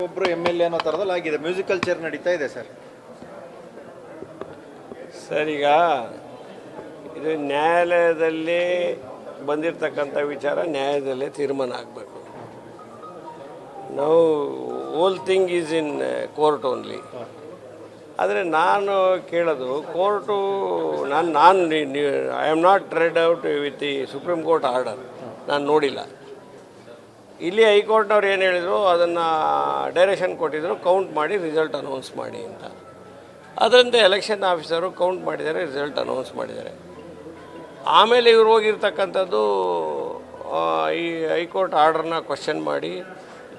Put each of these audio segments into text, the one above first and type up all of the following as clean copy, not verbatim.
ಒಬ್ಬರು MLA ಅನ್ನೋ ಥರದಲ್ಲಿ ಆಗಿದೆ. ಮ್ಯೂಸಿಕಲ್ ಚೇರ್ ನಡೀತಾ ಇದೆ ಸರ್. ಸರ್, ಈಗ ಇದು ನ್ಯಾಯಾಲಯದಲ್ಲಿ ಬಂದಿರತಕ್ಕಂಥ ವಿಚಾರ ನ್ಯಾಯಾಲಯದಲ್ಲೇ ತೀರ್ಮಾನ ಆಗಬೇಕು. ನಾವು whole thing is in court only. ಆದರೆ ನಾನು ಕೇಳೋದು ಕೋರ್ಟು ನಾನು I am not red out with the supreme court order. ನಾನು ನೋಡಿಲ್ಲ. ಇಲ್ಲಿ ಹೈಕೋರ್ಟ್ನವ್ರು ಏನು ಹೇಳಿದರು, ಅದನ್ನು ಡೈರೆಕ್ಷನ್ ಕೊಟ್ಟಿದ್ದರು, ಕೌಂಟ್ ಮಾಡಿ ರಿಸಲ್ಟ್ ಅನೌನ್ಸ್ ಮಾಡಿ ಅಂತ. ಅದರಂತೆ ಎಲೆಕ್ಷನ್ ಆಫೀಸರು ಕೌಂಟ್ ಮಾಡಿದ್ದಾರೆ, ರಿಸಲ್ಟ್ ಅನೌನ್ಸ್ ಮಾಡಿದ್ದಾರೆ. ಆಮೇಲೆ ಇವ್ರು ಹೋಗಿರ್ತಕ್ಕಂಥದ್ದು ಈ ಹೈಕೋರ್ಟ್ ಆರ್ಡ್ರನ್ನ ಕ್ವಶನ್ ಮಾಡಿ,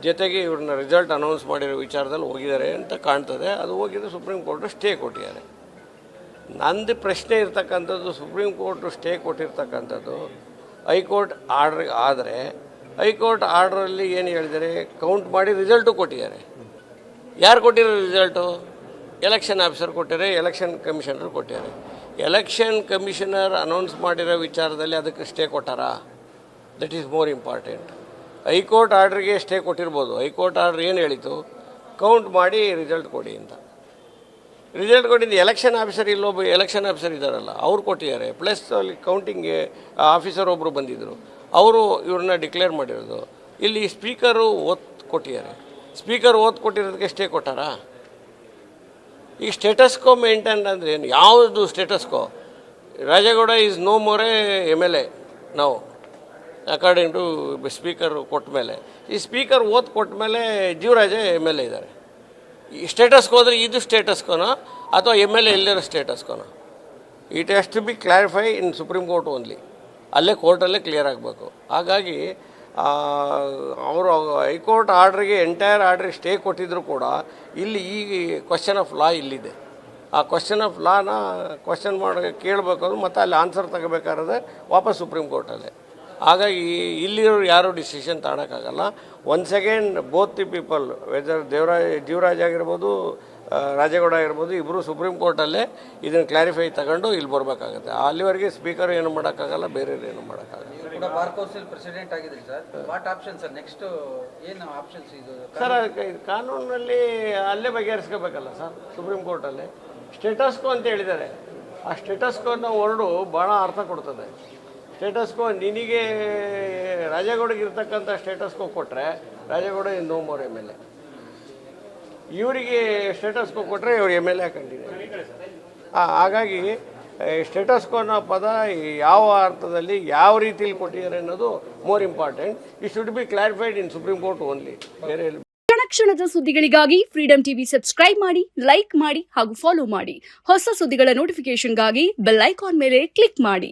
ಜೊತೆಗೆ ಇವ್ರನ್ನ ರಿಸಲ್ಟ್ ಅನೌನ್ಸ್ ಮಾಡಿರೋ ವಿಚಾರದಲ್ಲಿ ಹೋಗಿದ್ದಾರೆ ಅಂತ ಕಾಣ್ತದೆ. ಅದು ಹೋಗಿದ್ದು ಸುಪ್ರೀಂ ಕೋರ್ಟು ಸ್ಟೇ ಕೊಟ್ಟಿದ್ದಾರೆ. ನಂದು ಪ್ರಶ್ನೆ ಇರ್ತಕ್ಕಂಥದ್ದು, ಸುಪ್ರೀಂ ಕೋರ್ಟು ಸ್ಟೇ ಕೊಟ್ಟಿರ್ತಕ್ಕಂಥದ್ದು ಹೈಕೋರ್ಟ್ ಆರ್ಡ್ರ್ ಆದರೆ ಹೈಕೋರ್ಟ್ ಆರ್ಡ್ರಲ್ಲಿ ಏನು ಹೇಳಿದ್ದಾರೆ, ಕೌಂಟ್ ಮಾಡಿ ರಿಸಲ್ಟು ಕೊಟ್ಟಿದ್ದಾರೆ. ಯಾರು ಕೊಟ್ಟಿರೋ ರಿಸಲ್ಟು? ಎಲೆಕ್ಷನ್ ಆಫೀಸರ್ ಕೊಟ್ಟಿದ್ದಾರೆ, ಎಲೆಕ್ಷನ್ ಕಮಿಷನರ್ ಕೊಟ್ಟಿದ್ದಾರೆ. ಎಲೆಕ್ಷನ್ ಕಮಿಷನರ್ ಅನೌನ್ಸ್ ಮಾಡಿರೋ ವಿಚಾರದಲ್ಲಿ ಅದಕ್ಕೆ ಸ್ಟೇ ಕೊಟ್ಟಾರಾ? That is more important. High court ಆರ್ಡ್ರಿಗೆ ಸ್ಟೇ ಕೊಟ್ಟಿರ್ಬೋದು. ಹೈಕೋರ್ಟ್ ಆರ್ಡ್ರ್ ಏನು ಹೇಳಿತು, ಕೌಂಟ್ ಮಾಡಿ ರಿಸಲ್ಟ್ ಕೊಡಿ ಅಂತ. ರಿಸಲ್ಟ್ ಕೊಟ್ಟಿದ್ದು ಎಲೆಕ್ಷನ್ ಆಫೀಸರ್, ಇಲ್ಲೊಬ್ಬ ಎಲೆಕ್ಷನ್ ಆಫೀಸರ್ ಇದ್ದಾರಲ್ಲ, ಅವ್ರು ಕೊಟ್ಟಿದ್ದಾರೆ. ಪ್ಲಸ್ ಅಲ್ಲಿ ಕೌಂಟಿಂಗ್ ಆಫೀಸರ್ ಒಬ್ಬರು ಬಂದಿದ್ದರು, ಅವರು ಇವ್ರನ್ನ ಡಿಕ್ಲೇರ್ ಮಾಡಿರೋದು. ಇಲ್ಲಿ ಸ್ಪೀಕರು ಓತ್ ಕೊಟ್ಟಿದ್ದಾರೆ. ಸ್ಪೀಕರ್ ಓತ್ ಕೊಟ್ಟಿರೋದಕ್ಕೆ ಸ್ಟೇ ಕೊಟ್ಟಾರಾ? ಈ ಸ್ಟೇಟಸ್ಕೋ ಮೇಂಟೈನ್ ಅಂದರೆ ಏನು? ಯಾವುದು status quo? Rajegowda is no more MLA ನಾವು ಅಕಾರ್ಡಿಂಗ್ ಟು ಸ್ಪೀಕರ್ ಕೊಟ್ಟ ಮೇಲೆ. ಈ ಸ್ಪೀಕರ್ ಓತ್ ಕೊಟ್ಟ ಮೇಲೆ ಜೀವರಾಜ MLA ಇದ್ದಾರೆ. ಈ ಸ್ಟೇಟಸ್ಕೋ ಅಂದರೆ ಇದು ಸ್ಟೇಟಸ್ಕೋನೋ ಅಥವಾ MLA ಎಲ್ಲರ ಸ್ಟೇಟಸ್ಕೋನೋ? It has to be clarify in supreme court only. ಅಲ್ಲೇ ಕೋರ್ಟಲ್ಲೇ ಕ್ಲಿಯರ್ ಆಗಬೇಕು. ಹಾಗಾಗಿ ಅವರು ಹೈಕೋರ್ಟ್ ಆರ್ಡ್ರಿಗೆ ಎಂಟೈರ್ ಆರ್ಡ್ರಿಗೆ ಸ್ಟೇ ಕೊಟ್ಟಿದ್ರು ಕೂಡ ಇಲ್ಲಿ ಈ ಕ್ವಶನ್ ಆಫ್ ಲಾ ಇಲ್ಲಿದೆ. ಆ ಕ್ವಶನ್ ಆಫ್ ಲಾನ ಕ್ವಶನ್ ಮಾಡಿ ಕೇಳಬೇಕು, ಮತ್ತು ಅಲ್ಲಿ ಆನ್ಸರ್ ತಗೋಬೇಕಾದ್ರೆ ವಾಪಸ್ ಸುಪ್ರೀಂ ಕೋರ್ಟಲ್ಲೇ. ಹಾಗಾಗಿ ಇಲ್ಲಿರೋರು ಯಾರೂ ಡಿಸಿಷನ್ ತಗೊಳಕ್ಕಾಗಲ್ಲ. Once again both the people, whether Jeevaraj ಆಗಿರ್ಬೋದು, ರಾಜೇಗೌಡ ಆಗಿರ್ಬೋದು, ಇಬ್ಬರು ಸುಪ್ರೀಂ ಕೋರ್ಟಲ್ಲೇ ಇದನ್ನು ಕ್ಲಾರಿಫೈ ತಗೊಂಡು ಇಲ್ಲಿ ಬರಬೇಕಾಗುತ್ತೆ. ಅಲ್ಲಿವರೆಗೆ ಸ್ಪೀಕರ್ ಏನು ಮಾಡೋಕ್ಕಾಗಲ್ಲ, ಬೇರೆ ಏನು ಮಾಡೋಕ್ಕಾಗಲ್ಲ. ಸರ್, ಕಾನೂನಲ್ಲಿ ಅಲ್ಲೇ ಬಗೆಹರಿಸ್ಕೋಬೇಕಲ್ಲ ಸರ್, ಸುಪ್ರೀಂ ಕೋರ್ಟಲ್ಲೇ. ಸ್ಟೇಟಸ್ಕೋ ಅಂತ ಹೇಳಿದ್ದಾರೆ. ಆ ಸ್ಟೇಟಸ್ಕೋನ ವರ್ಡು ಭಾಳ ಅರ್ಥ ಕೊಡ್ತದೆ. ಸ್ಟೇಟಸ್ಕೋ ನಿನಗೆ ರಾಜೇಗೌಡಗೆ ಇರ್ತಕ್ಕಂಥ ಸ್ಟೇಟಸ್ಕೋ ಕೊಟ್ಟರೆ ರಾಜೇಗೌಡ ನೋ ಮೋರ್ MLA. ಇವರಿಗೆ ಸ್ಟೇಟಸ್ಕೋ ಕೊಟ್ಟರೆ ಇವ್ರು MLA ಕಂಟಿನ್ಯೂ. ಹಾಗಾಗಿ ಸ್ಟೇಟಸ್ಕೋನ ಪದ ಯಾವ ಅರ್ಥದಲ್ಲಿ ಯಾವ ರೀತಿಯಲ್ಲಿ ಕೊಟ್ಟಿದ್ದಾರೆ ಅನ್ನೋದು more important. It should be clarified in supreme court only. ಬೇರೆ ಕ್ಷಣದ ಸುದ್ದಿಗಳಿಗಾಗಿ ಫ್ರೀಡಂ ಟಿವಿ ಸಬ್ಸ್ಕ್ರೈಬ್ ಮಾಡಿ, ಲೈಕ್ ಮಾಡಿ ಹಾಗೂ ಫಾಲೋ ಮಾಡಿ. ಹೊಸ ಸುದ್ದಿಗಳ ನೋಟಿಫಿಕೇಶನ್ಗಾಗಿ ಬೆಲ್ ಐಕಾನ್ ಮೇಲೆ ಕ್ಲಿಕ್ ಮಾಡಿ.